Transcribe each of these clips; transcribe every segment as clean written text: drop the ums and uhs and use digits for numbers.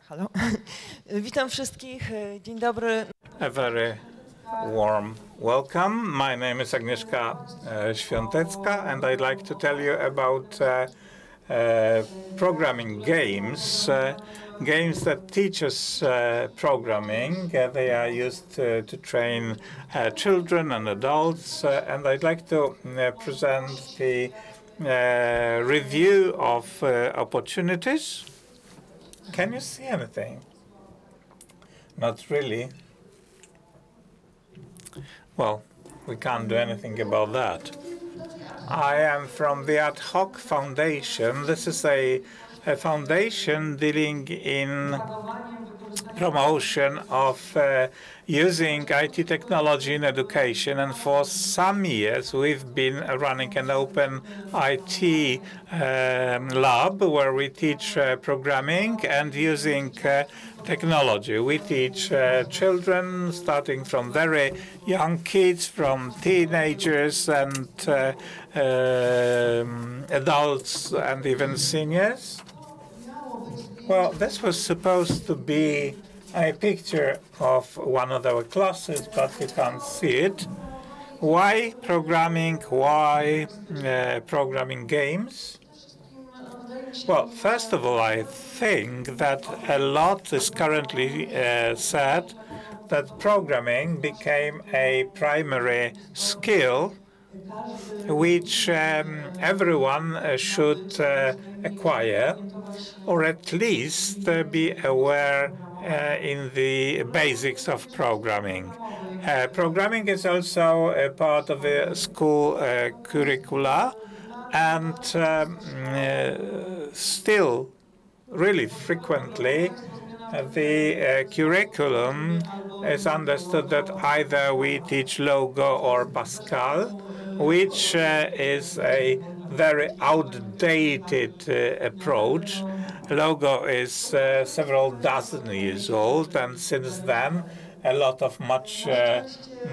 Halo. Witam wszystkich. Dzień dobry. A very warm welcome. My name is Agnieszka Świątecka, and I'd like to tell you about programming games. Games that teach us programming. They are used to train children and adults, and I'd like to present the review of opportunities. Can you see anything? Not really. Well, we can't do anything about that. I am from the Hoc Foundation. This is a foundation dealing in promotion of using IT technology in education, and for some years we've been running an open IT lab where we teach programming and using technology. We teach children starting from very young kids, from teenagers and adults and even seniors. Well, this was supposed to be a picture of one of our classes, but we can't see it. Why programming? Why programming games? Well, first of all, I think that a lot is currently said that programming became a primary skill which everyone should acquire, or at least be aware in the basics of programming. Programming is also a part of the school curricula, and still, really frequently, the curriculum is understood that either we teach Logo or Pascal, which is a very outdated approach. Logo is several dozen years old, and since then a lot of much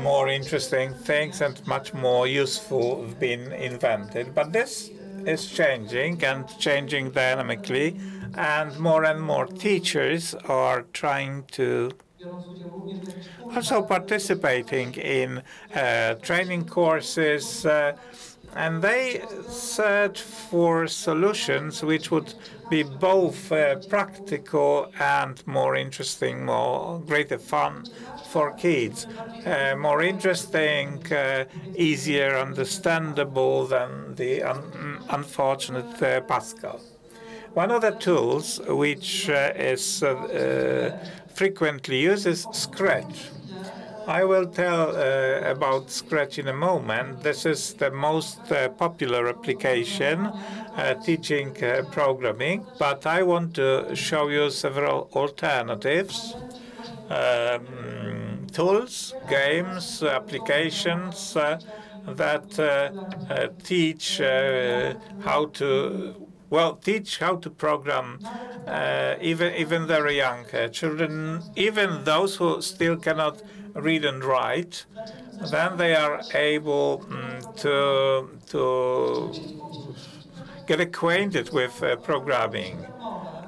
more interesting things and much more useful have been invented. But this is changing, and changing dynamically, and more teachers are trying to also participating in training courses, and they search for solutions which would be both practical and more interesting, more greater fun for kids, more interesting, easier understandable than the unfortunate Pascal. One of the tools which is frequently used is Scratch. I will tell about Scratch in a moment. This is the most popular application teaching programming, but I want to show you several alternatives, tools, games, applications that teach how to program even very young children, even those who still cannot read and write. Then they are able to get acquainted with programming.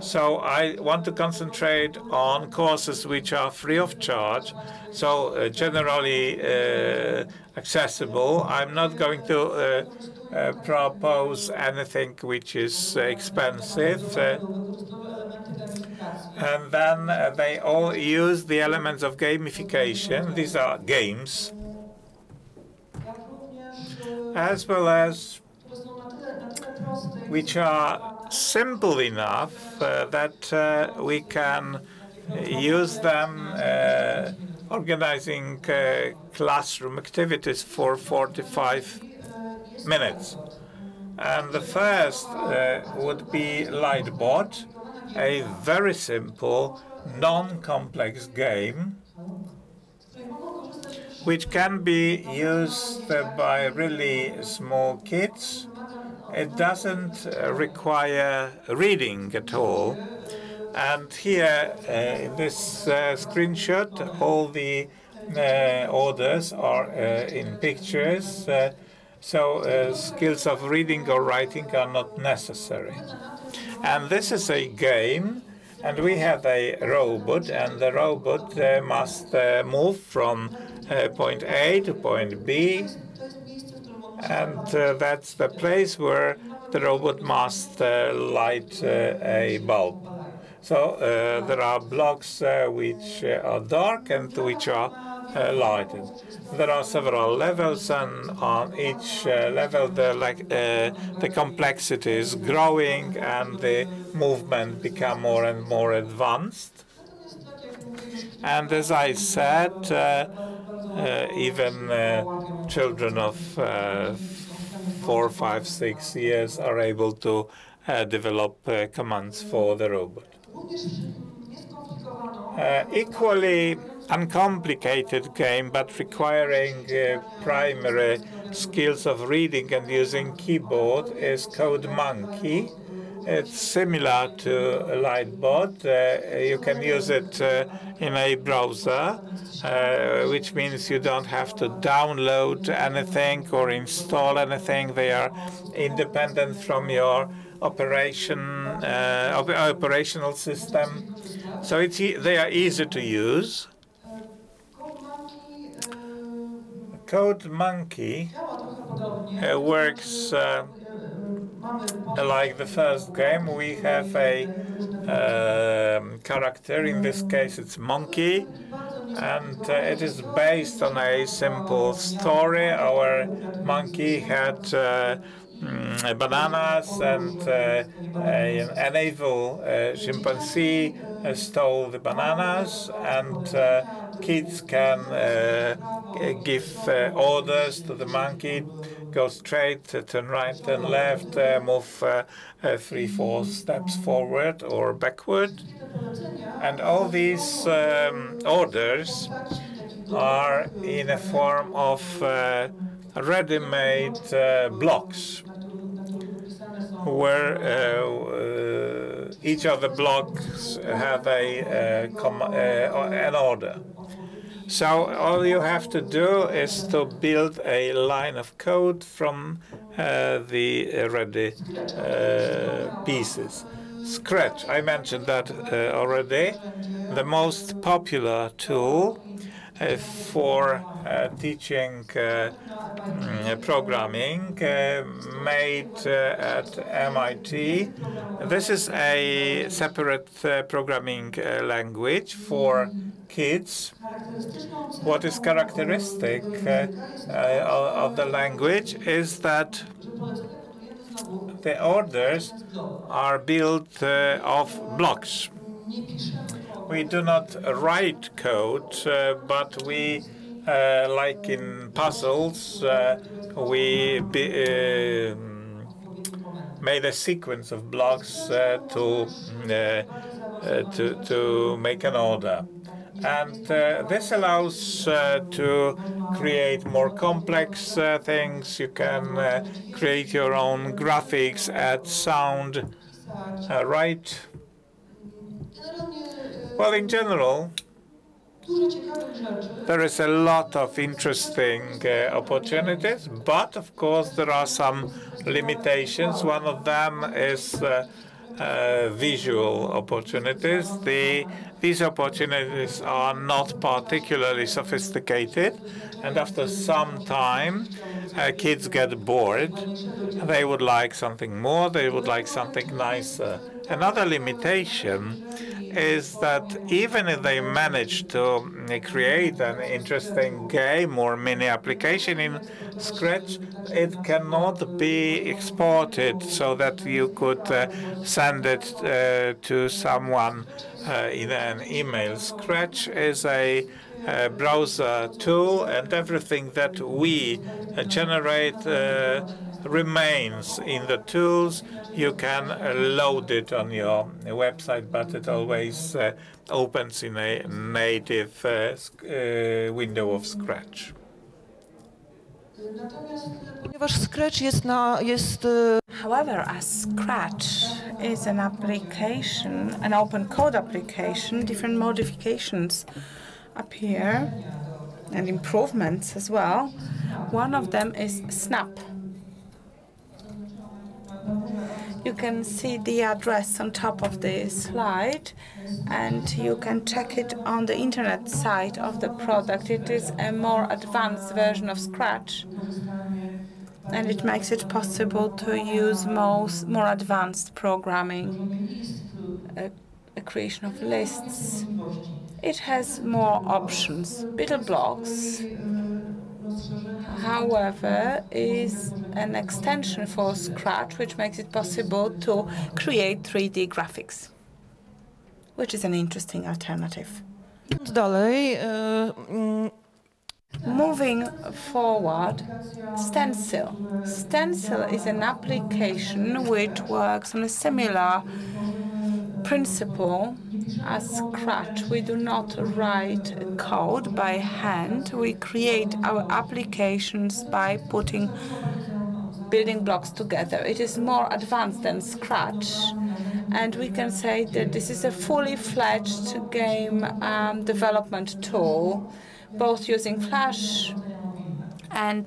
So I want to concentrate on courses which are free of charge, so generally accessible. I'm not going to propose anything which is expensive. And then they all use the elements of gamification. These are games, as well as which are simple enough that we can use them organizing classroom activities for 45 minutes. And the first would be Lightbulb, a very simple, non-complex game which can be used by really small kids. It doesn't require reading at all. And here, in this screenshot, all the orders are in pictures, so skills of reading or writing are not necessary. And this is a game And we have a robot, and the robot must move from point A to point B, and that's the place where the robot must light a bulb. So there are blocks which are dark and which are lighted. There are several levels, and on each level the complexity is growing and the movement become more and more advanced. And as I said, even children of 4, 5, 6 years are able to develop commands for the robot. Equally uncomplicated game, but requiring primary skills of reading and using keyboard, is Code Monkey. It's similar to Lightbulb. You can use it in a browser, which means you don't have to download anything or install anything. They are independent from your operational system. So they are easy to use. Code Monkey works like the first game. We have a character, in this case it's Monkey, and it is based on a simple story. Our monkey had bananas, and an evil chimpanzee stole the bananas, and kids can give orders to the monkey: go straight, turn right, turn left, move 3, 4 steps forward or backward. And all these orders are in a form of ready-made blocks, where each of the blocks have an order. So all you have to do is to build a line of code from the ready pieces. Scratch, I mentioned that already. The most popular tool for teaching programming, made at MIT. This is a separate programming language for kids. What is characteristic of the language is that the orders are built of blocks. We do not write code, but we, like in puzzles, we made a sequence of blocks to make an order. And this allows to create more complex things. You can create your own graphics, add sound, write. Well, in general, there is a lot of interesting opportunities, but of course there are some limitations. One of them is visual opportunities. These opportunities are not particularly sophisticated, and after some time, kids get bored. They would like something more. They would like something nicer. Another limitation is that even if they manage to create an interesting game or mini application in Scratch, it cannot be exported so that you could send it to someone in an email. Scratch is a browser tool, and everything that we generate remains in the tools. You can load it on your website, but it always opens in a native window of Scratch. However, as Scratch is an application, an open code application, different modifications appear and improvements as well. One of them is Snap. You can see the address on top of the slide, and you can check it on the internet site of the product. It is a more advanced version of Scratch, and it makes it possible to use more advanced programming, a creation of lists. It has more options. BuildBlocks, however, is an extension for Scratch, which makes it possible to create 3D graphics, which is an interesting alternative. Dalej, Moving forward, Stencyl. Stencyl is an application which works on a similar principle as Scratch. We do not write code by hand. We create our applications by putting building blocks together. It is more advanced than Scratch, and we can say that this is a fully fledged game development tool, both using Flash and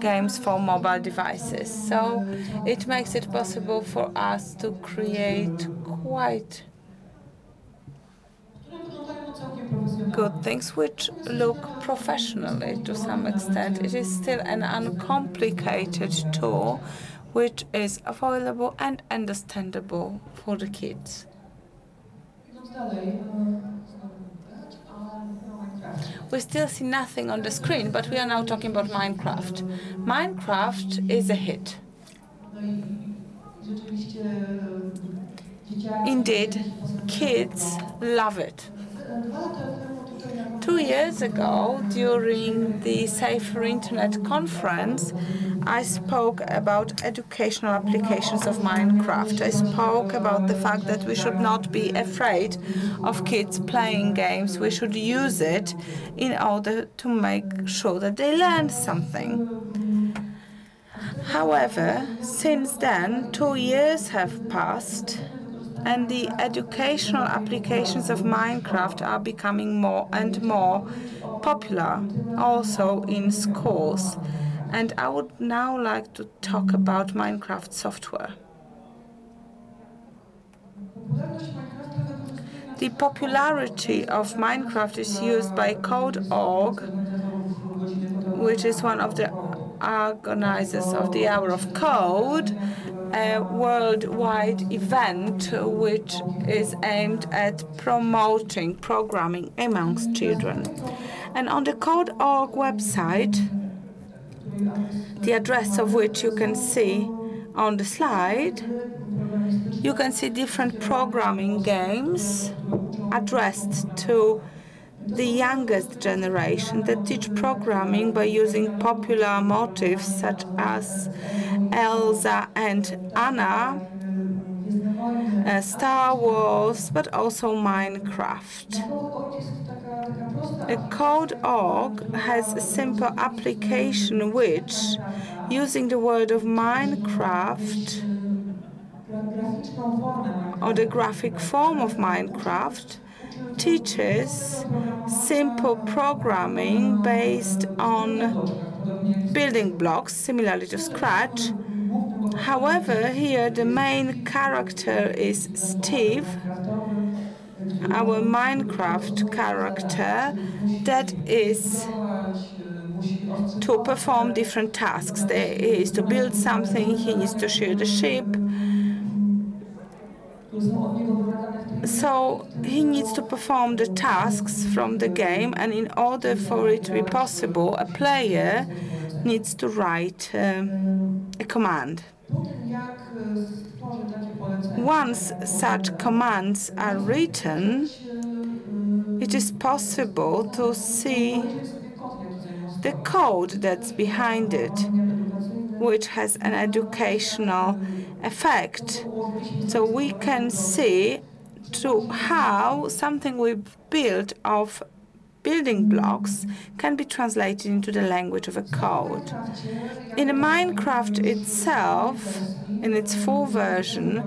games for mobile devices. So it makes it possible for us to create quite good things which look professionally to some extent. It is still an uncomplicated tool which is available and understandable for the kids. We still see nothing on the screen, but we are now talking about Minecraft. Minecraft is a hit. Indeed, kids love it. 2 years ago, during the Safer Internet conference, I spoke about educational applications of Minecraft. I spoke about the fact that we should not be afraid of kids playing games. We should use it in order to make sure that they learn something. However, since then, 2 years have passed, and the educational applications of Minecraft are becoming more and more popular, also in schools. And I would now like to talk about Minecraft software. The popularity of Minecraft is used by Code.org, which is one of the organizers of the Hour of Code, a worldwide event which is aimed at promoting programming amongst children. And on the Code.org website, the address of which you can see on the slide, you can see different programming games addressed to the youngest generation that teach programming by using popular motifs such as Elsa and Anna, Star Wars, but also Minecraft. Code.org has a simple application which, using the word of Minecraft or the graphic form of Minecraft, teaches simple programming based on building blocks, similarly to Scratch. However, here the main character is Steve, our Minecraft character, that is to perform different tasks. There is to build something, he needs to shear the sheep. So he needs to perform the tasks from the game, and in order for it to be possible, a player needs to write a command. Once such commands are written, it is possible to see the code that's behind it, which has an educational effect. So we can see how something we've built of building blocks can be translated into the language of a code. In Minecraft itself, in its full version,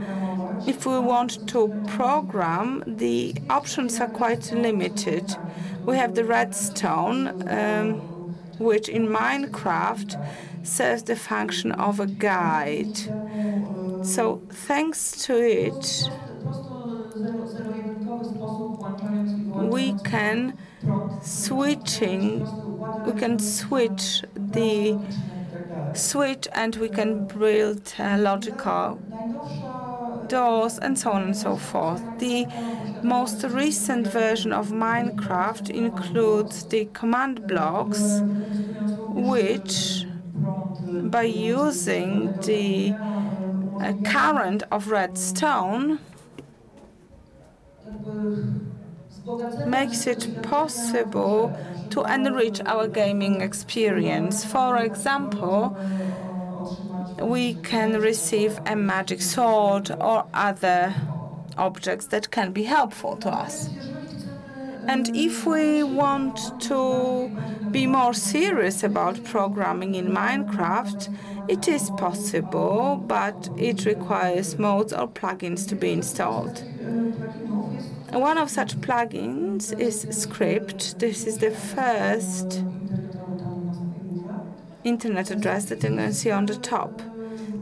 if we want to program, the options are quite limited. We have the redstone, which in Minecraft serves the function of a guide. So thanks to it, we can switch the switch and we can build logical doors and so on and so forth. The most recent version of Minecraft includes the command blocks, which by using the current of redstone makes it possible to enrich our gaming experience. For example, we can receive a magic sword or other objects that can be helpful to us. And if we want to be more serious about programming in Minecraft, it is possible, but it requires mods or plugins to be installed. One of such plugins is Script. This is the first internet address that you can see on the top.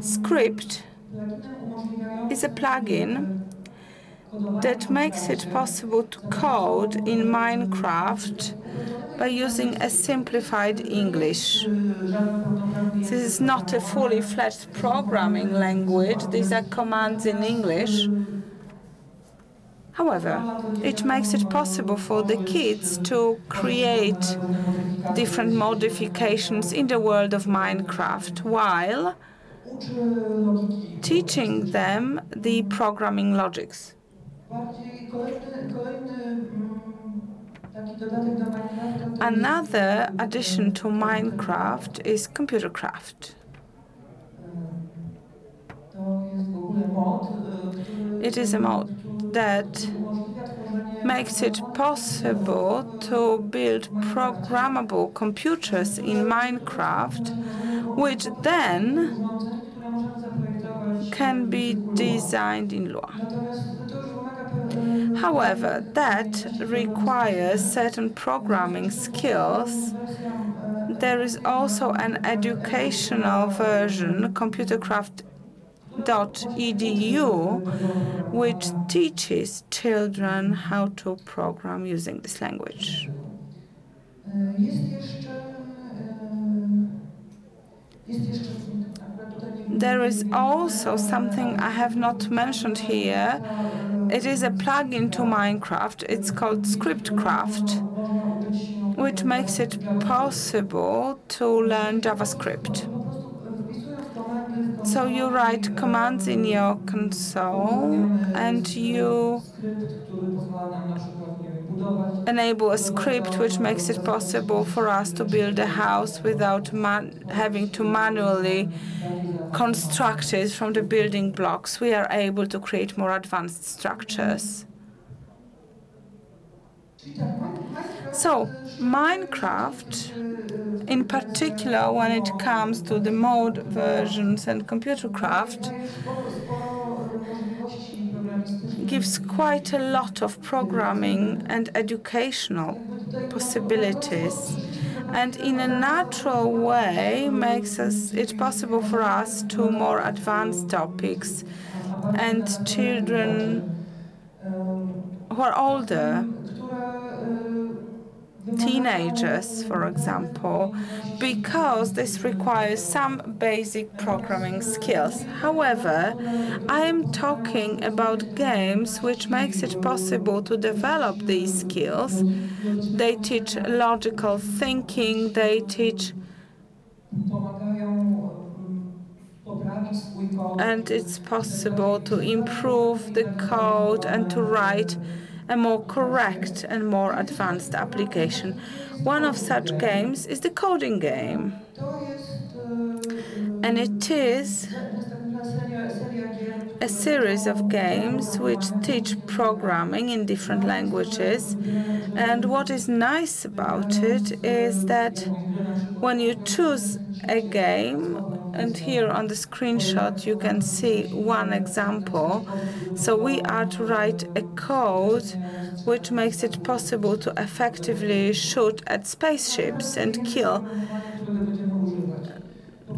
Script is a plugin that makes it possible to code in Minecraft by using a simplified English. This is not a fully fledged programming language. These are commands in English. However, it makes it possible for the kids to create different modifications in the world of Minecraft while teaching them the programming logics. Another addition to Minecraft is Computercraft. It is a mod that makes it possible to build programmable computers in Minecraft, which then can be designed in Lua. However, that requires certain programming skills. There is also an educational version, computercraft.edu, which teaches children how to program using this language. There is also something I have not mentioned here. It is a plugin to Minecraft. It's called Scriptcraft, which makes it possible to learn JavaScript. So you write commands in your console and you enable a script which makes it possible for us to build a house without having to manually construct it from the building blocks. We are able to create more advanced structures. So Minecraft, in particular when it comes to the mod versions and Computercraft, gives quite a lot of programming and educational possibilities, and in a natural way makes it possible for us to more advanced topics and children who are older, teenagers, for example, because this requires some basic programming skills. However, I am talking about games which makes it possible to develop these skills. They teach logical thinking, they teach, and it's possible to improve the code and to write a more correct and more advanced application. One of such games is the coding game, and it is a series of games which teach programming in different languages. And what is nice about it is that when you choose a game, and here on the screenshot you can see one example. So we are to write a code which makes it possible to effectively shoot at spaceships and kill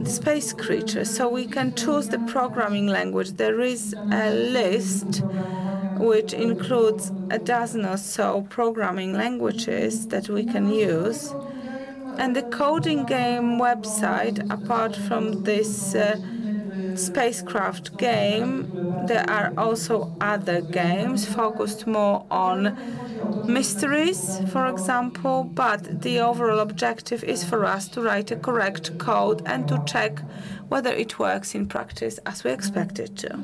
space creatures. So we can choose the programming language. There is a list which includes a dozen or so programming languages that we can use. And the coding game website, apart from this spacecraft game, there are also other games focused more on mysteries, for example, but the overall objective is for us to write a correct code and to check whether it works in practice as we expect it to.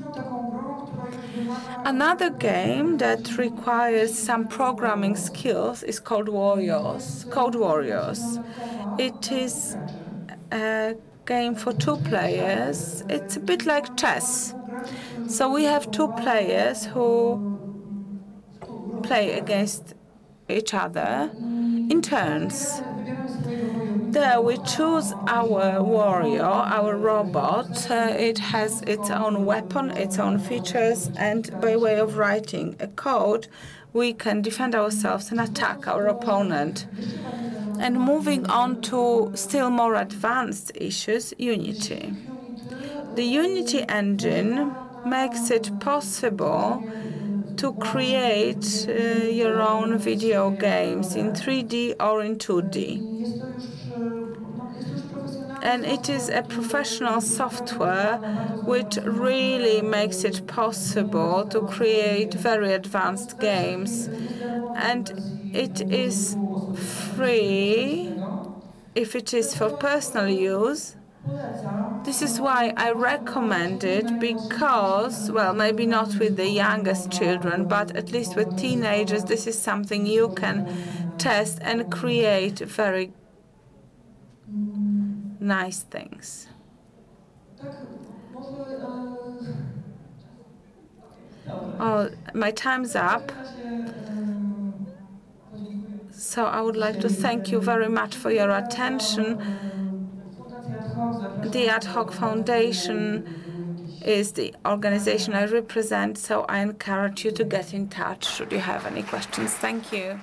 Another game that requires some programming skills is called Code Warriors. It is a game for 2 players. It's a bit like chess. So we have 2 players who play against each other in turns. There we choose our warrior, our robot. It has its own weapon, its own features, and by way of writing a code, we can defend ourselves and attack our opponent. And moving on to still more advanced issues, Unity. The Unity engine makes it possible to create your own video games in 3D or in 2D. And it is a professional software which really makes it possible to create very advanced games. And it is free if it is for personal use. This is why I recommend it, because, well, maybe not with the youngest children, but at least with teenagers, this is something you can test and create very nice things. Oh, my time's up. So I would like to thank you very much for your attention. The Ad Hoc Foundation is the organization I represent, so I encourage you to get in touch should you have any questions. Thank you.